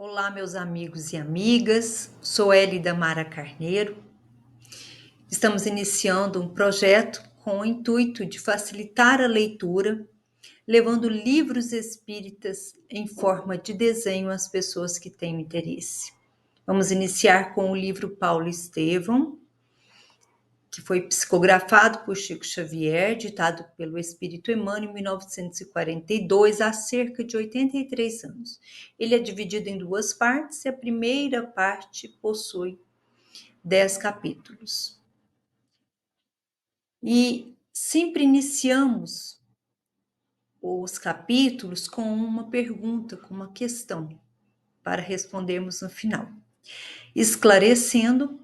Olá, meus amigos e amigas. Sou Elida Mara Carneiro. Estamos iniciando um projeto com o intuito de facilitar a leitura, levando livros espíritas em forma de desenho às pessoas que têm interesse. Vamos iniciar com o livro Paulo Estevam, que foi psicografado por Chico Xavier, ditado pelo Espírito Emmanuel em 1942, há cerca de 83 anos. Ele é dividido em duas partes e a primeira parte possui 10 capítulos. E sempre iniciamos os capítulos com uma pergunta, com uma questão, para respondermos no final, esclarecendo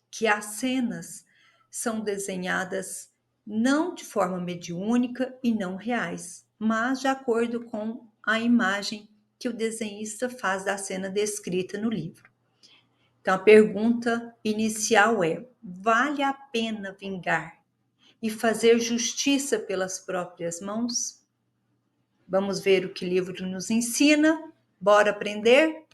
que as cenas são desenhadas não de forma mediúnica e não reais, mas de acordo com a imagem que o desenhista faz da cena descrita no livro. Então, a pergunta inicial é: vale a pena vingar e fazer justiça pelas próprias mãos? Vamos ver o que o livro nos ensina? Bora aprender?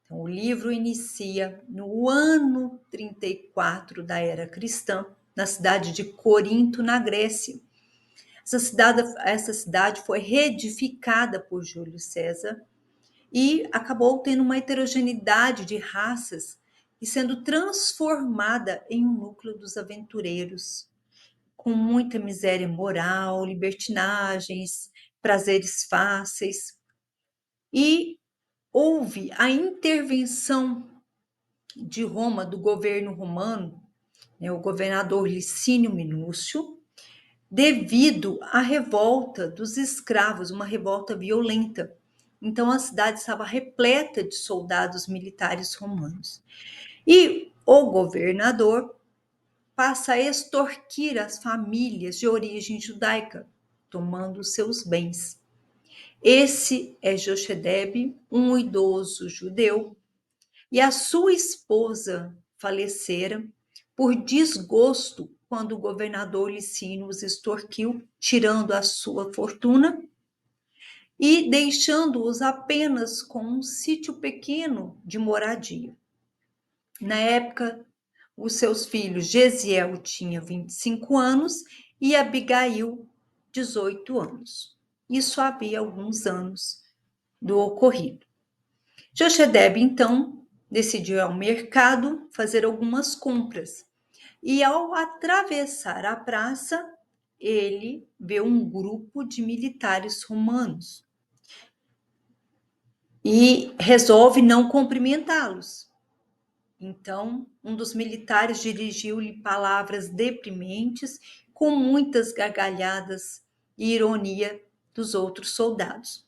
Então, o livro inicia no ano 34 da era cristã, na cidade de Corinto, na Grécia. Essa cidade foi reedificada por Júlio César e acabou tendo uma heterogeneidade de raças e sendo transformada em um núcleo dos aventureiros, com muita miséria moral, libertinagens, prazeres fáceis. E houve a intervenção de Roma, do governo romano, o governador Licínio Minúcio, devido à revolta dos escravos, uma revolta violenta. Então a cidade estava repleta de soldados militares romanos. E o governador passa a extorquir as famílias de origem judaica, tomando seus bens. Esse é Jochedeb, um idoso judeu, e a sua esposa falecera por desgosto quando o governador Licínio os extorquiu, tirando a sua fortuna e deixando-os apenas com um sítio pequeno de moradia. Na época, os seus filhos, Gesiel tinha 25 anos e Abigail, 18 anos. Isso havia alguns anos do ocorrido. Jochedeb, então, decidiu ir ao mercado fazer algumas compras. E ao atravessar a praça, ele vê um grupo de militares romanos e resolve não cumprimentá-los. Então, um dos militares dirigiu-lhe palavras deprimentes, com muitas gargalhadas e ironia dos outros soldados.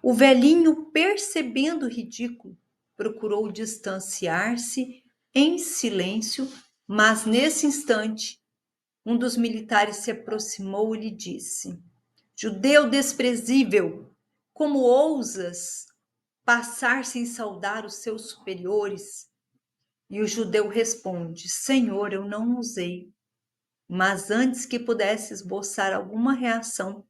O velhinho, percebendo o ridículo, procurou distanciar-se em silêncio, mas nesse instante, um dos militares se aproximou e lhe disse: Judeu desprezível, como ousas passar sem saudar os seus superiores? E o judeu responde: Senhor, eu não usei. Mas antes que pudesse esboçar alguma reação,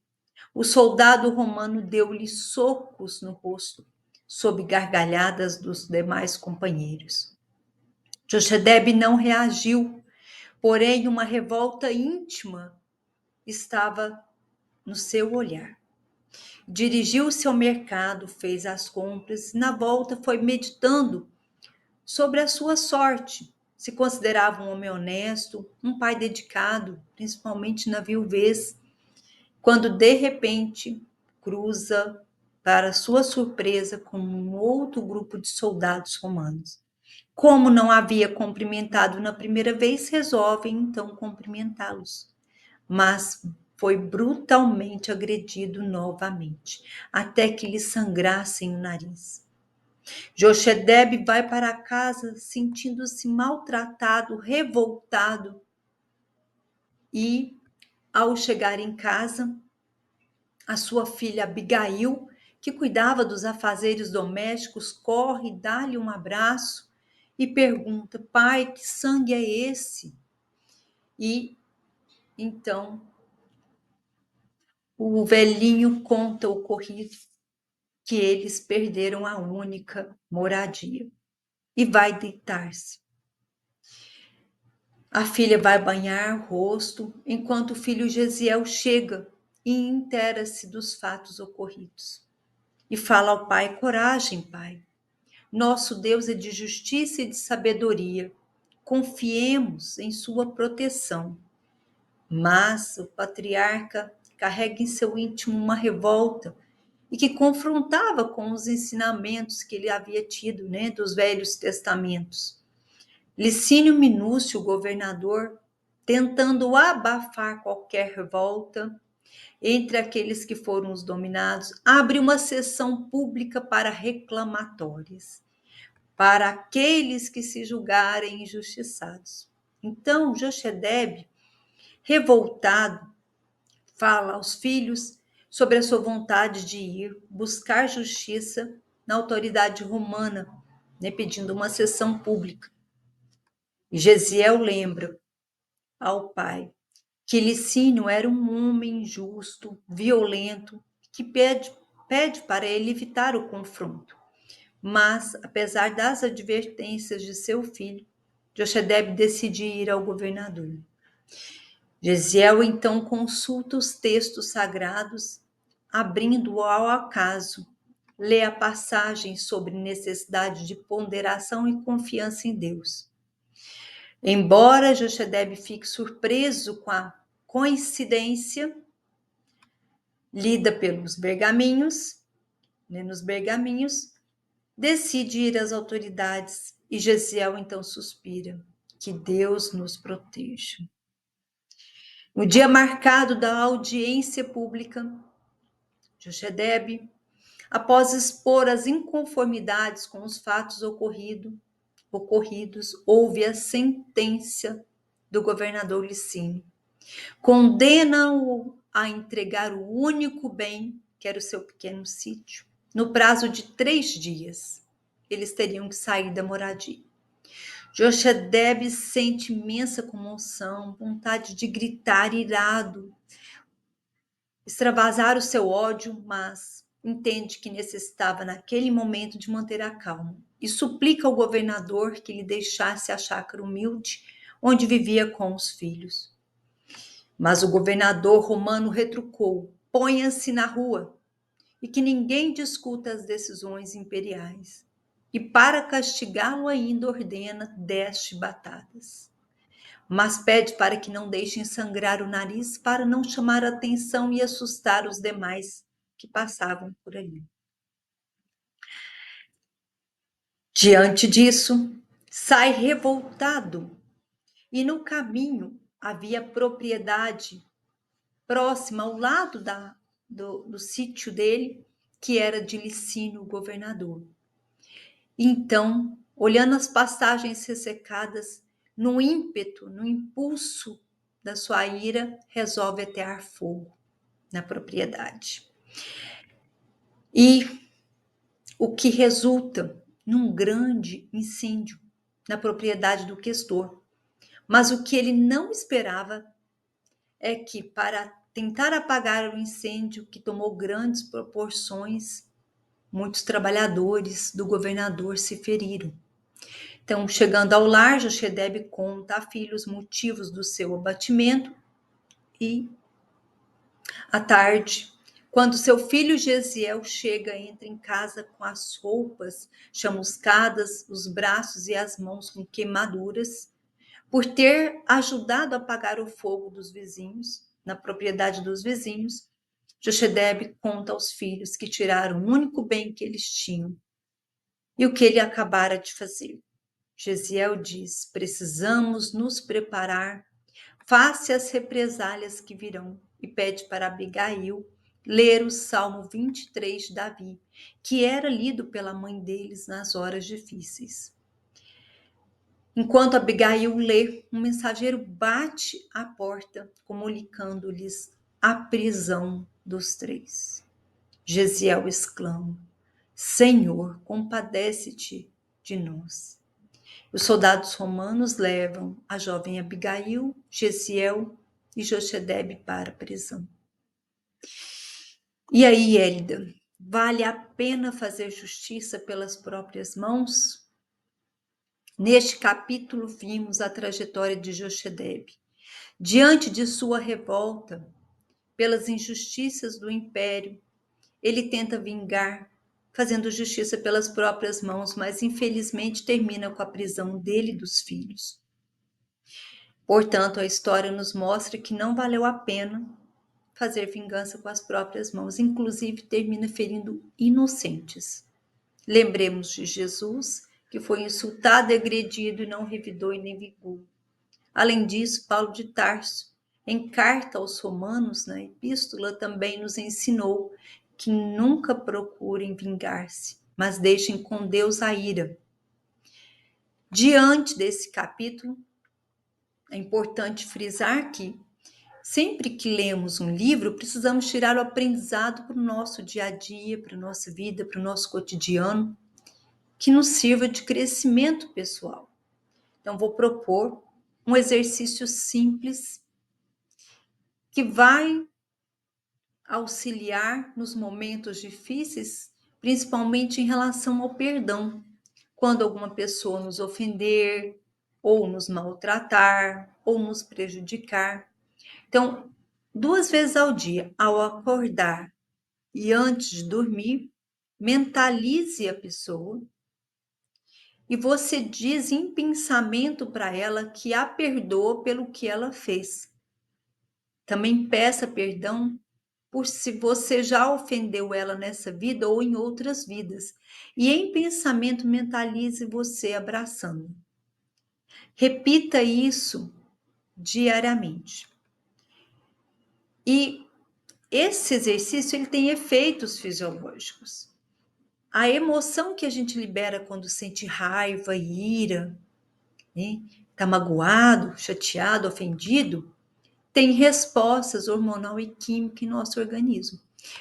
o soldado romano deu-lhe socos no rosto, sob gargalhadas dos demais companheiros. Jochedeb não reagiu, porém uma revolta íntima estava no seu olhar. Dirigiu-se ao mercado, fez as compras, e na volta foi meditando sobre a sua sorte. Se considerava um homem honesto, um pai dedicado, principalmente na viuvez, quando de repente cruza, para sua surpresa, com um outro grupo de soldados romanos. Como não havia cumprimentado na primeira vez, resolve então cumprimentá-los, mas foi brutalmente agredido novamente, até que lhe sangrassem o nariz. Jochedeb vai para casa sentindo-se maltratado, revoltado, e ao chegar em casa, a sua filha Abigail, que cuidava dos afazeres domésticos, corre, dá-lhe um abraço e pergunta: pai, que sangue é esse? E então o velhinho conta o ocorrido que eles perderam a única moradia. E vai deitar-se. A filha vai banhar o rosto, enquanto o filho Gesiel chega e inteira-se dos fatos ocorridos. E fala ao pai: coragem, pai. Nosso Deus é de justiça e de sabedoria. Confiemos em sua proteção. Mas o patriarca carrega em seu íntimo uma revolta e que confrontava com os ensinamentos que ele havia tido, dos Velhos Testamentos. Licínio Minúcio, o governador, tentando abafar qualquer revolta entre aqueles que foram os dominados, abre uma sessão pública para reclamatórios, para aqueles que se julgarem injustiçados. Então, Jochedebe, revoltado, fala aos filhos sobre a sua vontade de ir buscar justiça na autoridade romana, pedindo uma sessão pública. E Gesiel lembra ao pai que Licínio era um homem injusto, violento, que pede para ele evitar o confronto. Mas, apesar das advertências de seu filho, Jochedebe decide ir ao governador. Gesiel então consulta os textos sagrados, abrindo-o ao acaso, lê a passagem sobre necessidade de ponderação e confiança em Deus. Embora Jochedebe fique surpreso com a coincidência lida pelos pergaminhos, nos pergaminhos, decide ir às autoridades e Gesiel então suspira: que Deus nos proteja. No dia marcado da audiência pública, Jochedebe, após expor as inconformidades com os fatos ocorridos, houve a sentença do governador Licínio. Condena-o a entregar o único bem, que era o seu pequeno sítio, no prazo de 3 dias. Eles teriam que sair da moradia. Jochedebe sente imensa comoção, vontade de gritar, irado, extravasar o seu ódio, mas entende que necessitava naquele momento de manter a calma e suplica ao governador que lhe deixasse a chácara humilde onde vivia com os filhos. Mas o governador romano retrucou: ponha-se na rua e que ninguém discuta as decisões imperiais. E para castigá-lo ainda ordena 10 chibatadas. Mas pede para que não deixem sangrar o nariz para não chamar a atenção e assustar os demais que passavam por ali. Diante disso, sai revoltado e no caminho havia propriedade próxima ao lado do sítio dele, que era de Licínio, o governador. Então, olhando as pastagens ressecadas, no ímpeto, no impulso da sua ira, resolve atear fogo na propriedade. E o que resulta num grande incêndio na propriedade do questor. Mas o que ele não esperava é que, para tentar apagar o incêndio que tomou grandes proporções, muitos trabalhadores do governador se feriram. Então, chegando ao lar, Jochedebe conta a filho os motivos do seu abatimento e, à tarde, quando seu filho Gesiel chega, entra em casa com as roupas chamuscadas, os braços e as mãos com queimaduras, por ter ajudado a apagar o fogo dos vizinhos, na propriedade dos vizinhos. Jochedebe conta aos filhos que tiraram o único bem que eles tinham e o que ele acabara de fazer. Gesiel diz: precisamos nos preparar face às represálias que virão, e pede para Abigail ler o Salmo 23 de Davi, que era lido pela mãe deles nas horas difíceis. Enquanto Abigail lê, um mensageiro bate à porta, comunicando-lhes a prisão dos 3. Gesiel exclama: Senhor, compadece-te de nós. Os soldados romanos levam a jovem Abigail, Gesiel e Jochedebe para a prisão. E aí, Hélida, Vale a pena fazer justiça pelas próprias mãos? Neste capítulo, vimos a trajetória de Jochebed. Diante de sua revolta pelas injustiças do império, ele tenta vingar, fazendo justiça pelas próprias mãos, mas infelizmente termina com a prisão dele e dos filhos. Portanto, a história nos mostra que não valeu a pena fazer vingança com as próprias mãos, inclusive termina ferindo inocentes. Lembremos de Jesus, que foi insultado e agredido e não revidou e nem vingou. Além disso, Paulo de Tarso, em carta aos Romanos, na epístola, também nos ensinou que nunca procurem vingar-se, mas deixem com Deus a ira. Diante desse capítulo, é importante frisar que sempre que lemos um livro, precisamos tirar o aprendizado para o nosso dia a dia, para a nossa vida, para o nosso cotidiano, que nos sirva de crescimento pessoal. Então, vou propor um exercício simples que vai auxiliar nos momentos difíceis, principalmente em relação ao perdão. Quando alguma pessoa nos ofender, ou nos maltratar, ou nos prejudicar. Então, 2 vezes ao dia, ao acordar e antes de dormir, mentalize a pessoa e você diz em pensamento para ela que a perdoa pelo que ela fez. Também peça perdão por se você já ofendeu ela nessa vida ou em outras vidas. E em pensamento, mentalize você abraçando. Repita isso diariamente. E esse exercício ele tem efeitos fisiológicos. A emoção que a gente libera quando sente raiva e ira, né? Tá magoado, chateado, ofendido, tem respostas hormonal e química em nosso organismo.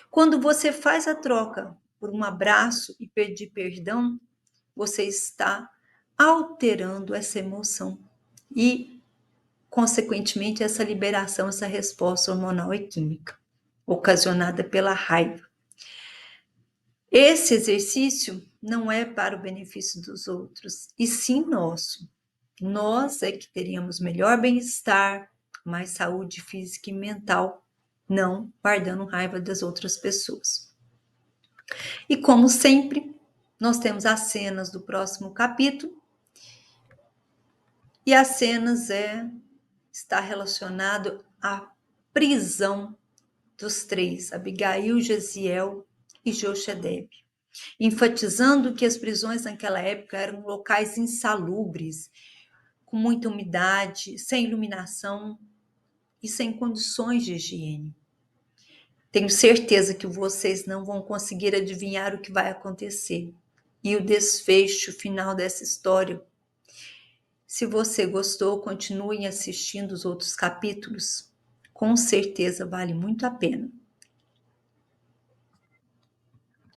Quando você faz a troca por um abraço e pedir perdão, você está alterando essa emoção e, consequentemente, essa liberação, essa resposta hormonal e química ocasionada pela raiva. Esse exercício não é para o benefício dos outros, e sim nosso. Nós é que teríamos melhor bem-estar, mais saúde física e mental, não guardando raiva das outras pessoas. E como sempre, nós temos as cenas do próximo capítulo, e as cenas está relacionado à prisão dos 3, Abigail, Jesiel e Jochebed, enfatizando que as prisões naquela época eram locais insalubres, com muita umidade, sem iluminação e sem condições de higiene. Tenho certeza que vocês não vão conseguir adivinhar o que vai acontecer e o desfecho final dessa história. Se você gostou, continue assistindo os outros capítulos. Com certeza vale muito a pena.